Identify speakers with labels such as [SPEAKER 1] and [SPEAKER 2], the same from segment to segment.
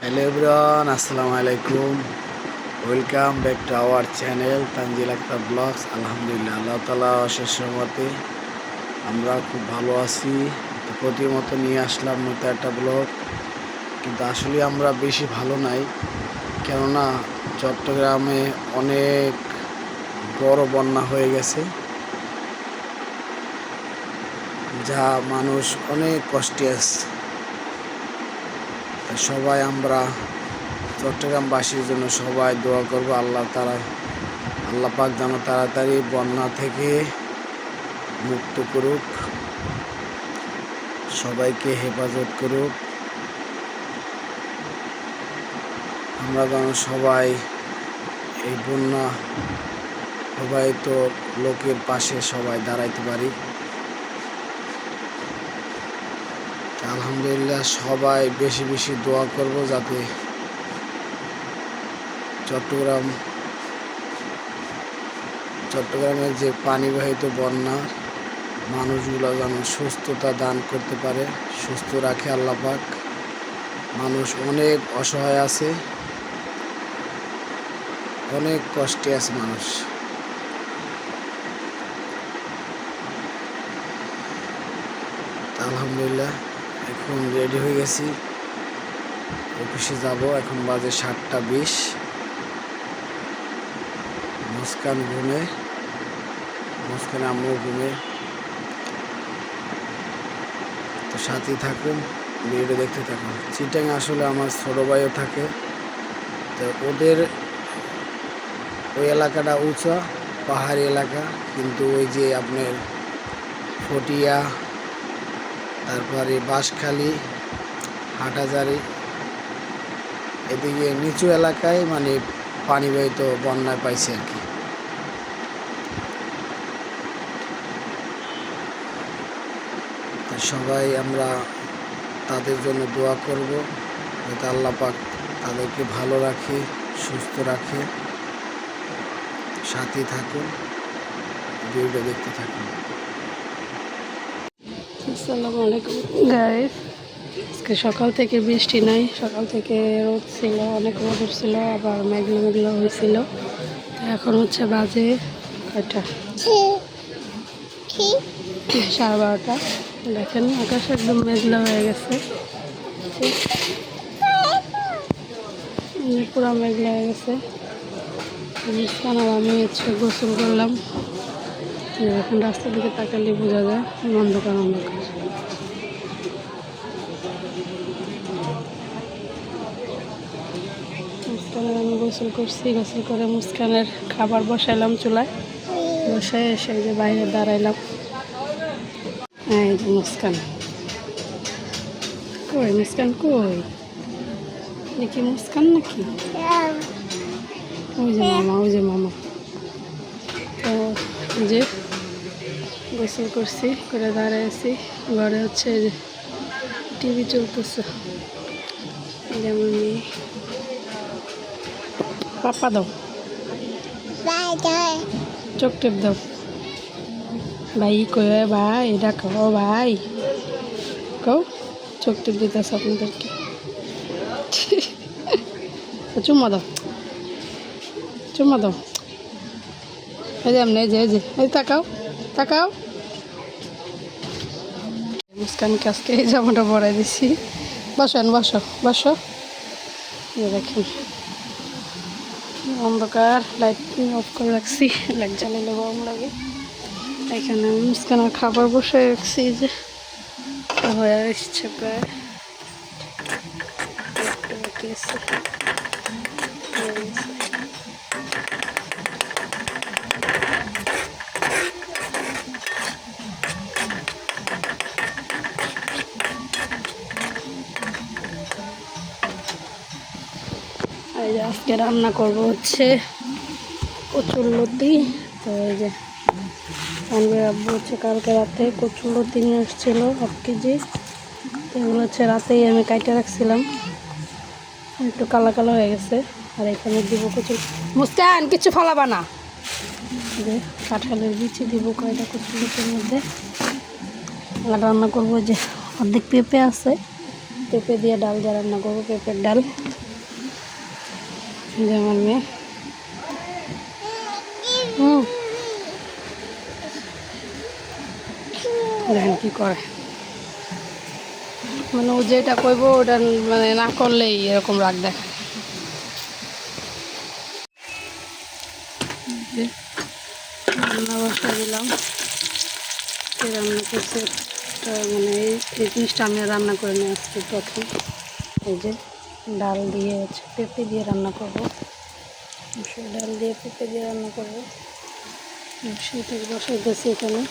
[SPEAKER 1] Hello everyone, আসসালামু আলাইকুম। Welcome back to our channel Tanzil Akhtar vlogs. আলহামদুলিল্লাহ, আল্লাহ তাআলা অশেষ রহমতে আমরা খুব ভালো আছি। তো প্রতির মতো নিয়ে আসলাম নতুন একটা ব্লগ, কিন্তু আসলে আমরা বেশি ভালো নাই, কেননা চট্টগ্রামে অনেক বড় বন্যা হয়ে গেছে, যা মানুষ অনেক কষ্টে আছে। সবাই আমরা চট্টগ্রামবাসীর জন্য সবাই দোয়া করব, আল্লাহ পাক যেন তাড়াতাড়ি বন্যা থেকে মুক্ত করুক, সবাইকে হেফাজত করুক। আমরা যেন সবাই এই বন্যা প্রবাহিত লোকের পাশে সবাই দাঁড়াইতে পারি। আলহামদুলিল্লাহ, সবাই বেশি বেশি দোয়া করব যাতে চট্টগ্রামের যে পানিবাহিত বন্যা মানুষগুলো যেন সুস্থতা দান করতে পারে, সুস্থ রাখে আল্লাহ পাক। মানুষ অনেক অসহায় আছে, অনেক কষ্টে আছে মানুষ। আলহামদুলিল্লাহ, এখন রেডি হয়ে গেছি, অফিসে যাব। এখন বাজে 7টা 20। মুস্কান ঘুমে, মুস্কান আম্মু ঘুমে। তো সাথেই থাকুন, ভিডিও দেখতে থাকুন। চিটাং আসলে আমার ছোটো ভাইও থাকে, তো ওদের ওই এলাকাটা উঁচা পাহাড়ি এলাকা, কিন্তু ওই যে আপনার ফটিয়া, তারপরে বাঁশখালী, হাটাজারি, এদিকে নিচু এলাকায় মানে পানিবাহিত বন্যায় পাইছে আর কি। সবাই আমরা তাদের জন্য দোয়া করব, যাতে আল্লাহ পাক তাদেরকে ভালো রাখে, সুস্থ রাখে। সাথে থাকুন, ভিডিওটা দেখতে থাকুন।
[SPEAKER 2] আসসালামু আলাইকুম গাইস। আজকে সকাল থেকে বৃষ্টি নাই, সকাল থেকে রোদ ছিল, অনেক রোদ ছিল, আবার মেঘলা মেঘলা হয়েছিল। এখন হচ্ছে বাজে কয়টা, 12:30। দেখেন আকাশ একদম মেঘলা হয়ে গেছে, পুরো মেঘলা হয়ে গেছে। মুস্কান আর আমি হচ্ছে গোসল করলাম। এখন রাস্তার দিকে তাকালে বোঝা যায় অন্ধকার অন্ধকার। মুস্কানের আমি গোসল করছি, গোসল করে মুস্কানের খাবার বসাইলাম চুলায়, বসে এসে যে বাইরে দাঁড়াইলাম। এই যে মুস্কান কই, মুস্কান কই, দেখি মুস্কান নাকি? ওই যে মামা, ওই যে মামা। তো যে গোসল করছি, করে দাঁড়াইছি ঘরে, হচ্ছে যে টিভি চলতেছে। যেমন পাপা দাও, চোখ টেপ দাও। ভাই কই, ভাই ডাকো, ভাই কও, চোখ টেপ দিতেছে আপনাদেরকে। চুম্মা দাও, চুম্মা দাও। এই যে এমনি, এই যে এই তাকাও, তাকাও। মুস্কানকে আজকে এই জামাটা পরাই দিছি। বসেন, বসো বসো। দেখেন অন্ধকার, লাইট অফ করে রাখছি, লাইট জ্বালালে গরম লাগে। এখানে মুস্কানের খাবার বসে রাখছি, যে হয়ে এসছে প্রায়। এই যে আজকে রান্না করবো হচ্ছে কচুরলতি। তো এই যে আমাদের আব্বু হচ্ছে কালকে রাতে কচুরলতি নিয়ে আসছিল 1 কেজি। এগুলো হচ্ছে রাতেই আমি কাইটে রাখছিলাম, একটু কালা কালা হয়ে গেছে। আর এখানে দিব কচুর। মুস্কান কিছু ফালাবা না, যে কাঁঠালের বিচি দিব কয়টা কচুরলতির মধ্যে। রান্না করবো, যে অর্ধেক পেঁপে আছে, তো পেঁপে দিয়ে ডাল দিয়ে রান্না করবো, পেঁপের ডাল। যে আমার মেয়ে দেখেন কি করে, মানে ও যেটা কইব ওটা মানে না করলেই এরকম রাগ দেখায়। রান্না বসা দিলাম, রান্না করছে মানে এই জিনিসটা আমি রান্না করে নিয়ে আসছি প্রথম। এই যে ডাল দিয়ে হচ্ছে পেঁপে দিয়ে রান্না করবো, মসুর ডাল দিয়ে পেঁপে দিয়ে রান্না করবো। সেটাকে বসাই দিয়েছি এখানে।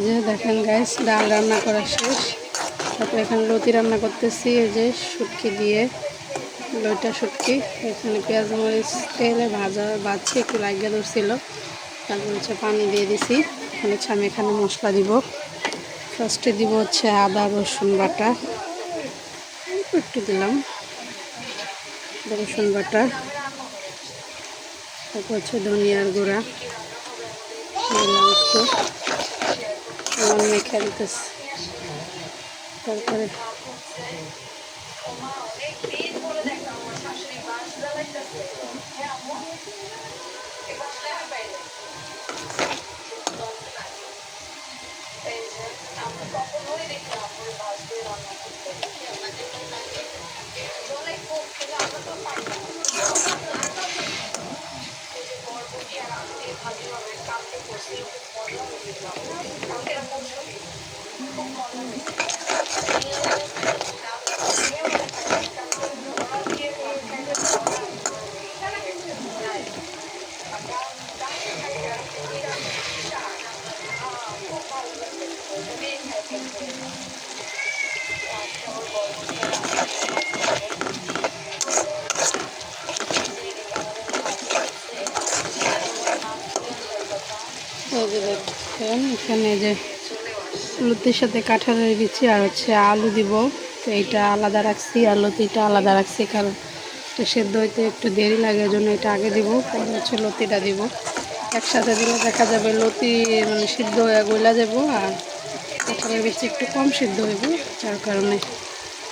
[SPEAKER 2] যে দেখেন গাইস, ডাল রান্না করা শেষ। তারপরে এখানে লতি রান্না করতেছি, এই যে শুটকি দিয়ে, লইটা শুটকি। এখানে পেঁয়াজ মরিচ তেলে ভাজছি, একটু লাগিয়ে ধরছিল। তারপর হচ্ছে পানি দিয়ে দিছি। হচ্ছে আমি এখানে মশলা দিব। ফার্স্টে দিব হচ্ছে আদা রসুন বাটা, একটু দিলাম আদা রসুন বাটা। তারপর হচ্ছে ধনিয়ার গুঁড়া দিলাম একটু, আমার মেখে দিতেছি। তারপরে এই যে দেখছেন এখানে যে লতির সাথে কাঁঠালের বিচি আর হচ্ছে আলু দিব। তো এইটা আলাদা রাখছি আর লতিটা আলাদা রাখছি, কারণ এটা সেদ্ধ হইতে একটু দেরি লাগে, এই জন্য এটা আগে দিব, পরে হচ্ছে লতিটা দিব। একসাথে দিলে দেখা যাবে লতি মানে সিদ্ধ হয়ে গলা যাব, আর কাঁঠালের বিচি একটু কম সিদ্ধ হইব। যার কারণে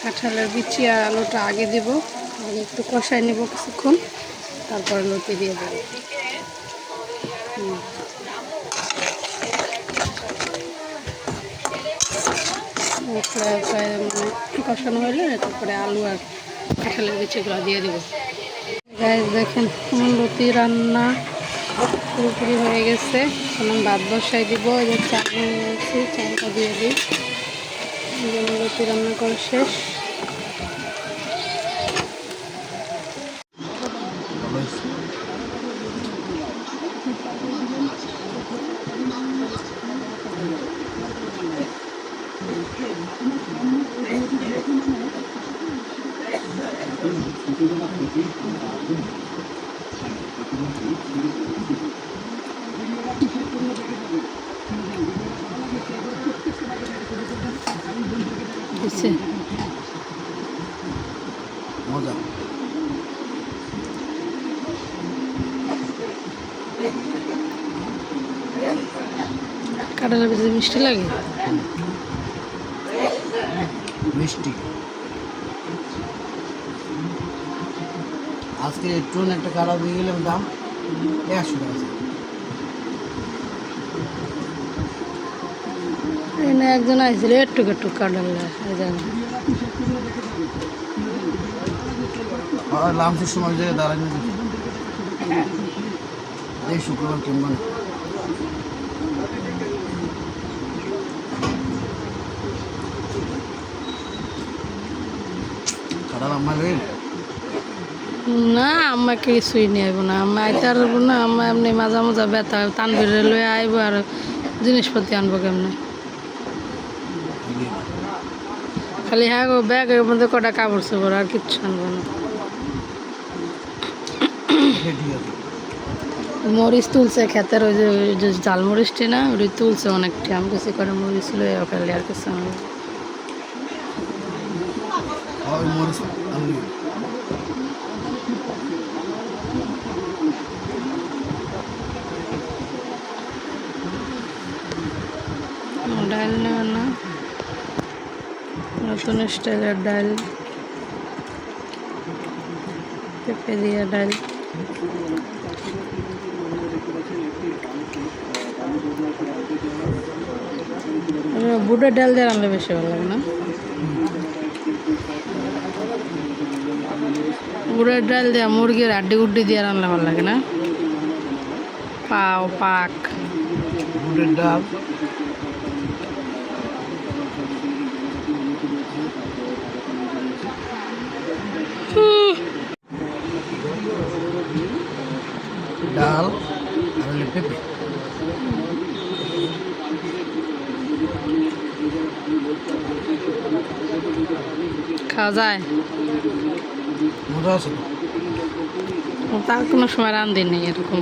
[SPEAKER 2] কাঁঠালের বিচি আর আলুটা আগে দিব, আগে একটু কষাই নেব কিছুক্ষণ, তারপর লতি দিয়ে দেব। প্রায় মানে কষানো হলে তারপরে আলু আর কাঁঠালের বিচিগুলো দিয়ে দেবো। গাইস দেখেন আমার লতি রান্না পুরোপুরি হয়ে গেছে। এখন ভাত বসাই দিব, এই যে চাল নিয়েছি, চালটা দিয়ে দিই। লতি রান্না করা শেষ।
[SPEAKER 1] মজা।
[SPEAKER 2] কাঁঠালের বিচি মিষ্টি লাগে,
[SPEAKER 1] মিষ্টি। আজকে একটু একটা কাড়া দিয়ে গেলাম, দাম 100 টাকা।
[SPEAKER 2] এখানে একজন আসছিল একটু একটু কাঁঠাল
[SPEAKER 1] লাঞ্চের সময় যে দাঁড়াই না, এই শুক্রবার কিনবেন। কাঁঠাল আমার
[SPEAKER 2] না, আমাকে কিছুই নিয়ে আইব না, আমি আইতে পারবো না। আমার এমনি মাজা মাজা ব্যথা, তানবিরে লয়ে আইব আর জিনিসপত্র আনবো কেমনে। খালি হ্যাঁ গো ব্যাগের মধ্যে কটা কাপড় চোপড়, আর কিচ্ছু আনবো না। মরিচ তুলছে ক্ষেতের, ওই যে জাল মরিচটি না, ওই তুলছে অনেকটি। আমি কিছু করে মরিচ লয়ে ফেলে আর কিছু আনবো।
[SPEAKER 1] ওই মরিচ আলু
[SPEAKER 2] ডাল নেওয়া না, নতুন স্টাইলের ডাল, পেঁপে দিয়ে ডাল। বুটের ডাল দিয়ে রান্না বেশি ভালো লাগে না? বুটের ডাল দিয়ে মুরগির হাড্ডি গুড্ডি দিয়ে রান্না ভালো লাগে না? পাও পাক
[SPEAKER 1] বুটের ডাল ডাল আর হলো পেঁপে
[SPEAKER 2] খাওয়া যায়?
[SPEAKER 1] মজা আছে তো।
[SPEAKER 2] তার কোনো সময় রান্ধি নেই এরকম।